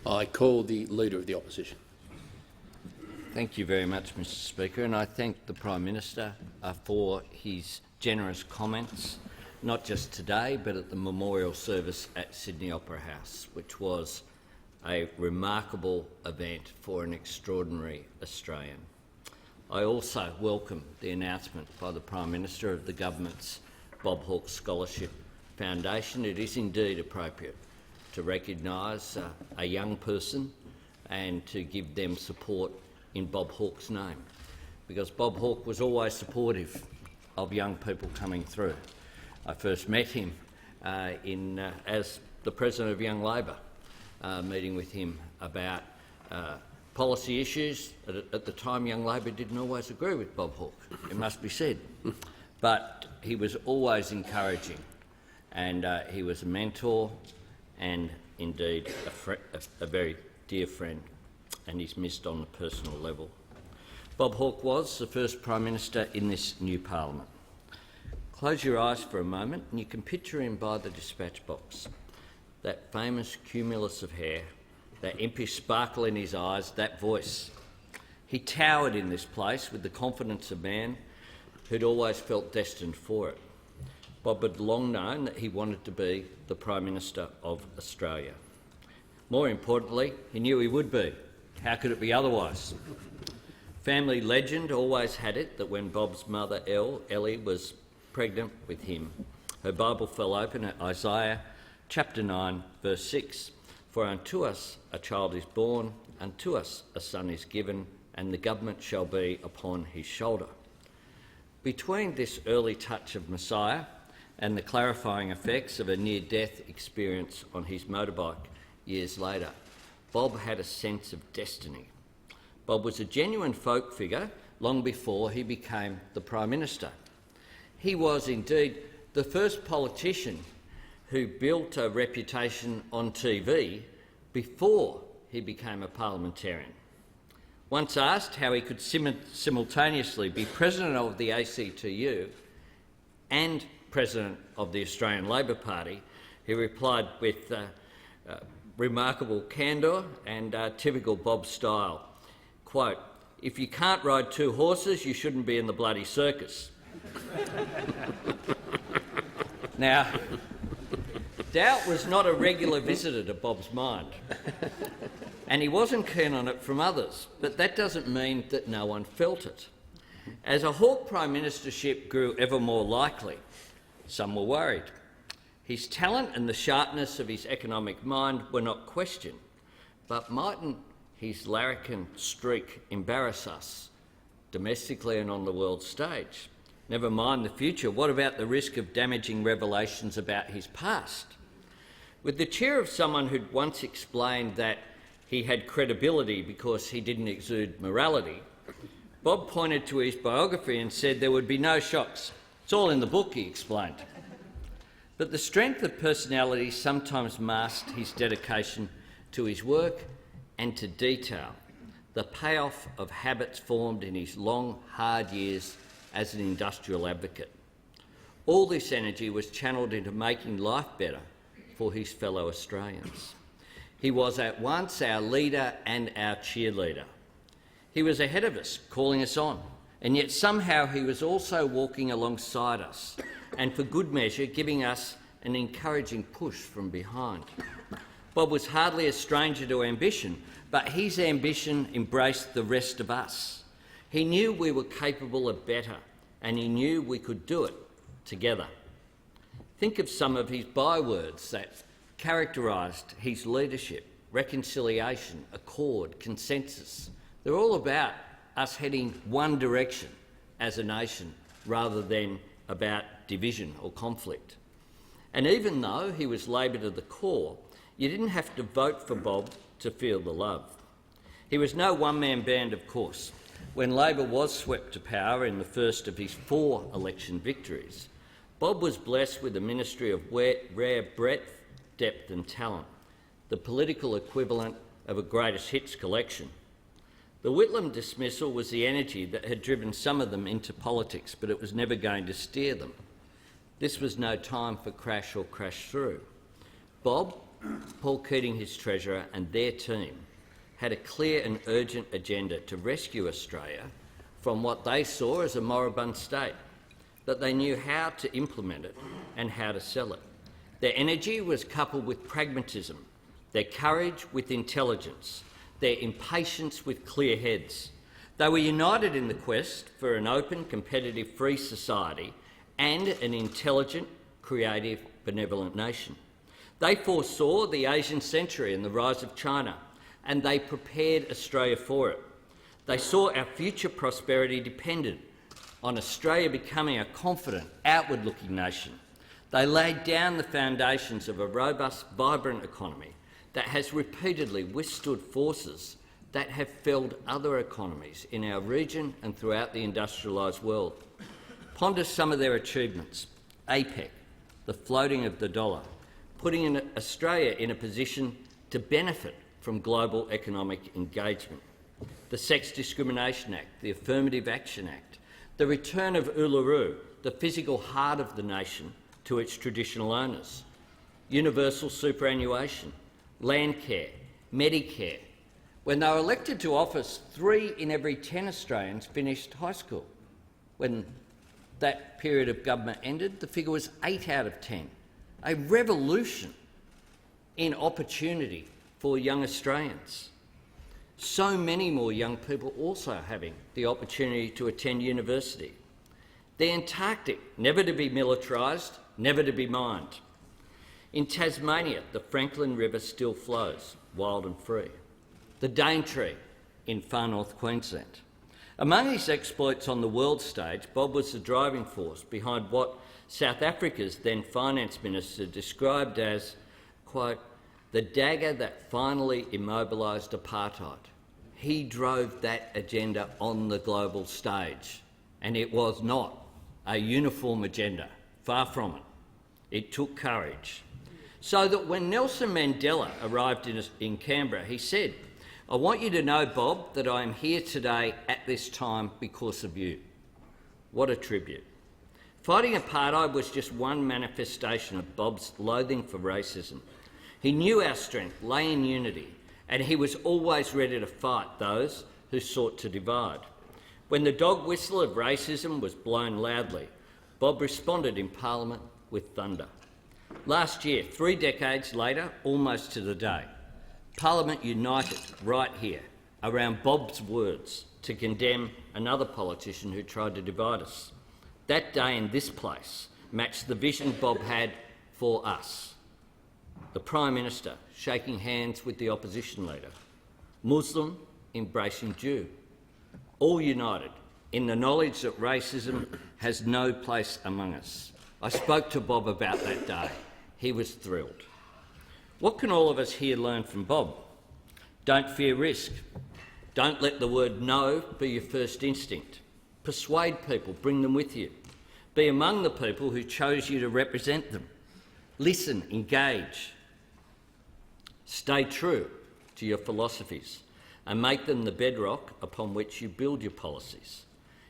I call the Leader of the Opposition. Thank you very much, Mr Speaker, and I thank the Prime Minister for his generous comments, not just today but at the memorial service at Sydney Opera House, which was a remarkable event for an extraordinary Australian. I also welcome the announcement by the Prime Minister of the government's Bob Hawke Scholarship Foundation. It is indeed appropriate to recognise a young person and to give them support in Bob Hawke's name, because Bob Hawke was always supportive of young people coming through. I first met him as the President of Young Labor, meeting with him about policy issues. At the time, Young Labor didn't always agree with Bob Hawke, it must be said, but he was always encouraging, and he was a mentor and indeed a very dear friend, and he's missed on the personal level. Bob Hawke was the first Prime Minister in this new parliament. Close your eyes for a moment and you can picture him by the dispatch box. That famous cumulus of hair, that impish sparkle in his eyes, that voice. He towered in this place with the confidence of a man who'd always felt destined for it. Bob had long known that he wanted to be the Prime Minister of Australia. More importantly, he knew he would be. How could it be otherwise? Family legend always had it that when Bob's mother, Ellie, was pregnant with him, her Bible fell open at Isaiah chapter 9, verse 6. For unto us a child is born, unto us a son is given, and the government shall be upon his shoulder. Between this early touch of Messiah and the clarifying effects of a near-death experience on his motorbike years later, Bob had a sense of destiny. Bob was a genuine folk figure long before he became the Prime Minister. He was indeed the first politician who built a reputation on TV before he became a parliamentarian. Once asked how he could simultaneously be President of the ACTU and President of the Australian Labor Party, he replied with remarkable candour and typical Bob style, quote, "If you can't ride two horses, you shouldn't be in the bloody circus." Now, doubt was not a regular visitor to Bob's mind, and he wasn't keen on it from others, but that doesn't mean that no one felt it. As a Hawke Prime Ministership grew ever more likely, some were worried. His talent and the sharpness of his economic mind were not questioned, but mightn't his larrikin streak embarrass us, domestically and on the world stage? Never mind the future, what about the risk of damaging revelations about his past? With the cheer of someone who'd once explained that he had credibility because he didn't exude morality, Bob pointed to his biography and said there would be no shocks. It's all in the book, he explained. But the strength of personality sometimes masked his dedication to his work and to detail, the payoff of habits formed in his long, hard years as an industrial advocate. All this energy was channelled into making life better for his fellow Australians. He was at once our leader and our cheerleader. He was ahead of us, calling us on, and yet somehow he was also walking alongside us, and for good measure giving us an encouraging push from behind. Bob was hardly a stranger to ambition, but his ambition embraced the rest of us. He knew we were capable of better, and he knew we could do it together. Think of some of his bywords that characterised his leadership: reconciliation, accord, consensus. They're all about us heading one direction as a nation rather than about division or conflict. And even though he was Labor to the core, you didn't have to vote for Bob to feel the love. He was no one-man band, of course. When Labor was swept to power in the first of his 4 election victories, Bob was blessed with a ministry of rare breadth, depth and talent, the political equivalent of a greatest hits collection. The Whitlam dismissal was the energy that had driven some of them into politics, but it was never going to steer them. This was no time for crash or crash through. Bob Paul Keating, his treasurer, and their team had a clear and urgent agenda to rescue Australia from what they saw as a moribund state, that they knew how to implement it and how to sell it. Their energy was coupled with pragmatism, their courage with intelligence, their impatience with clear heads. They were united in the quest for an open, competitive, free society and an intelligent, creative, benevolent nation. They foresaw the Asian century and the rise of China, and they prepared Australia for it. They saw our future prosperity dependent on Australia becoming a confident, outward-looking nation. They laid down the foundations of a robust, vibrant economy that has repeatedly withstood forces that have felled other economies in our region and throughout the industrialised world. Ponder some of their achievements. APEC, the floating of the dollar, putting Australia in a position to benefit from global economic engagement. The Sex Discrimination Act, the Affirmative Action Act, the return of Uluru, the physical heart of the nation, to its traditional owners, universal superannuation, Landcare, Medicare. When they were elected to office, 3 in every 10 Australians finished high school. When that period of government ended, the figure was 8 out of 10. A revolution in opportunity for young Australians. So many more young people also having the opportunity to attend university. The Antarctic, never to be militarised, never to be mined. In Tasmania, the Franklin River still flows, wild and free. The Daintree in far north Queensland. Among his exploits on the world stage, Bob was the driving force behind what South Africa's then Finance Minister described as, quote, the dagger that finally immobilised apartheid. He drove that agenda on the global stage, and it was not a uniform agenda, far from it. It took courage. So that when Nelson Mandela arrived in Canberra, he said, I want you to know, Bob, that I am here today at this time because of you. What a tribute. Fighting apartheid was just one manifestation of Bob's loathing for racism. He knew our strength lay in unity, and he was always ready to fight those who sought to divide. When the dog whistle of racism was blown loudly, Bob responded in Parliament with thunder. Last year, 3 decades later, almost to the day, Parliament united right here around Bob's words to condemn another politician who tried to divide us. That day in this place matched the vision Bob had for us. The Prime Minister shaking hands with the opposition leader, Muslim embracing Jew, all united in the knowledge that racism has no place among us. I spoke to Bob about that day. He was thrilled. What can all of us here learn from Bob? Don't fear risk. Don't let the word no be your first instinct. Persuade people, bring them with you. Be among the people who chose you to represent them. Listen, engage. Stay true to your philosophies and make them the bedrock upon which you build your policies.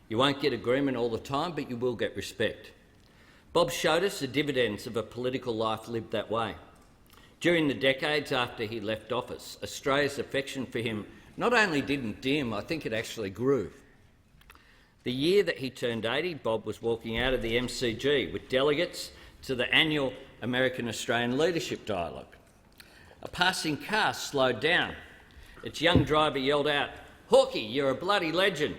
You won't get agreement all the time, but you will get respect. Bob showed us the dividends of a political life lived that way. During the decades after he left office, Australia's affection for him not only didn't dim, I think it actually grew. The year that he turned 80, Bob was walking out of the MCG with delegates to the annual American-Australian Leadership Dialogue. A passing car slowed down. Its young driver yelled out, "Hawke, you're a bloody legend."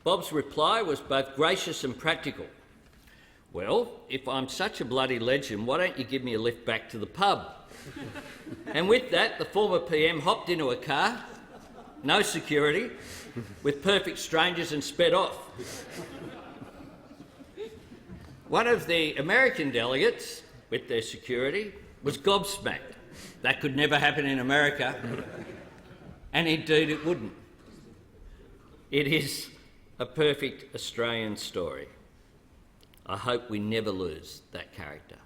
Bob's reply was both gracious and practical. Well, if I'm such a bloody legend, why don't you give me a lift back to the pub? And with that, the former PM hopped into a car, no security, with perfect strangers and sped off. One of the American delegates, with their security, was gobsmacked. That could never happen in America, and indeed it wouldn't. It is a perfect Australian story. I hope we never lose that character.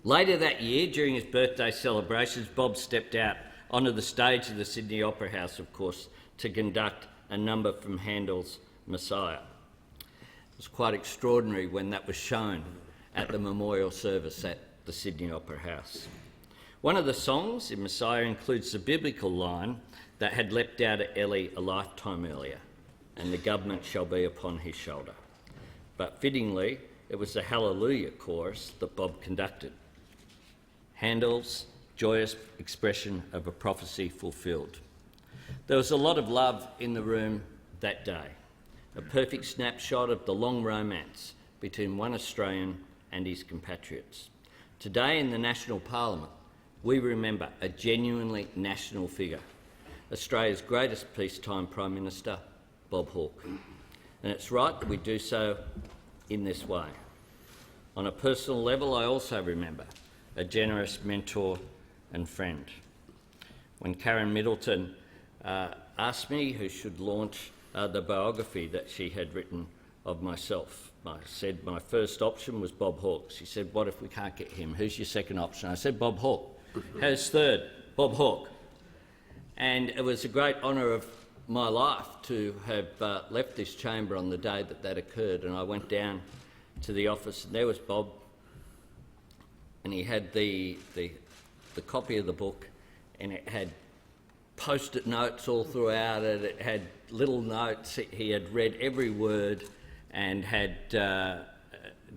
Later that year, during his birthday celebrations, Bob stepped out onto the stage of the Sydney Opera House, of course, to conduct a number from Handel's Messiah. It was quite extraordinary when that was shown at the memorial service at the Sydney Opera House. One of the songs in Messiah includes the biblical line that had leapt out at Eli a lifetime earlier, and the government shall be upon his shoulder. But fittingly, it was the Hallelujah chorus that Bob conducted. Handel's joyous expression of a prophecy fulfilled. There was a lot of love in the room that day, a perfect snapshot of the long romance between one Australian and his compatriots. Today in the National Parliament, we remember a genuinely national figure, Australia's greatest peacetime Prime Minister, Bob Hawke. And it's right that we do so in this way. On a personal level, I also remember a generous mentor and friend. When Karen Middleton asked me who should launch the biography that she had written of myself, I said my first option was Bob Hawke. She said, what if we can't get him? Who's your second option? I said, Bob Hawke. Who's third? Bob Hawke. And it was a great honour of my life to have left this chamber on the day that that occurred, and I went down to the office and there was Bob, and he had the copy of the book, and it had post-it notes all throughout it. It had little notes. He had read every word and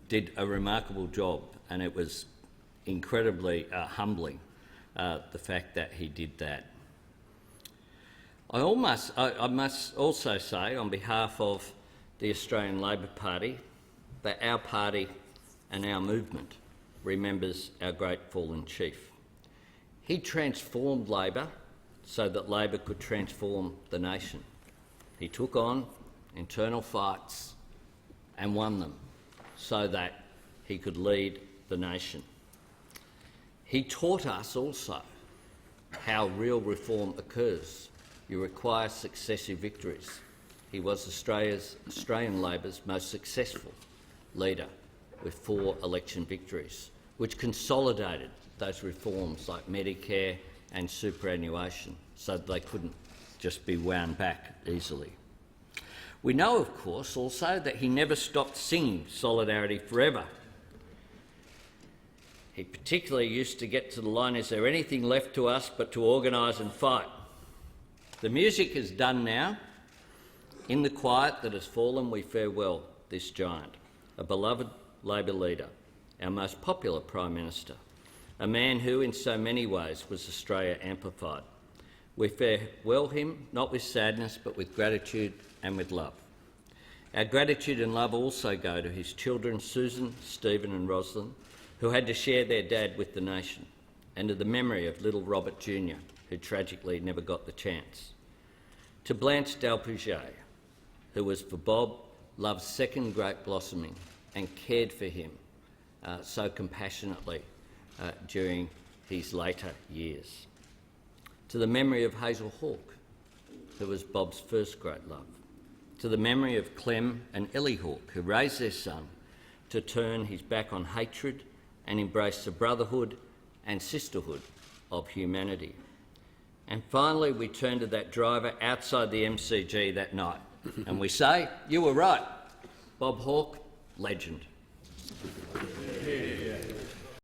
did a remarkable job, and it was incredibly humbling, the fact that he did that. I must also say, on behalf of the Australian Labor Party, that our party and our movement remembers our great fallen chief. He transformed Labor so that Labor could transform the nation. He took on internal fights and won them so that he could lead the nation. He taught us also how real reform occurs. You require successive victories. He was Australian Labor's most successful leader with 4 election victories, which consolidated those reforms like Medicare and superannuation so that they couldn't just be wound back easily. We know, of course, also that he never stopped singing Solidarity Forever. He particularly used to get to the line, is there anything left to us but to organise and fight? The music is done now. In the quiet that has fallen, we farewell this giant, a beloved Labor leader, our most popular Prime Minister, a man who in so many ways was Australia amplified. We farewell him not with sadness but with gratitude and with love. Our gratitude and love also go to his children Susan, Stephen and Rosalind, who had to share their dad with the nation, and to the memory of little Robert Jr., who tragically never got the chance. To Blanche Delpouget, who was for Bob love's second great blossoming and cared for him so compassionately during his later years. To the memory of Hazel Hawke, who was Bob's first great love. To the memory of Clem and Ellie Hawke, who raised their son to turn his back on hatred and embrace the brotherhood and sisterhood of humanity. And finally, we turn to that driver outside the MCG that night and we say, you were right, Bob Hawke, legend.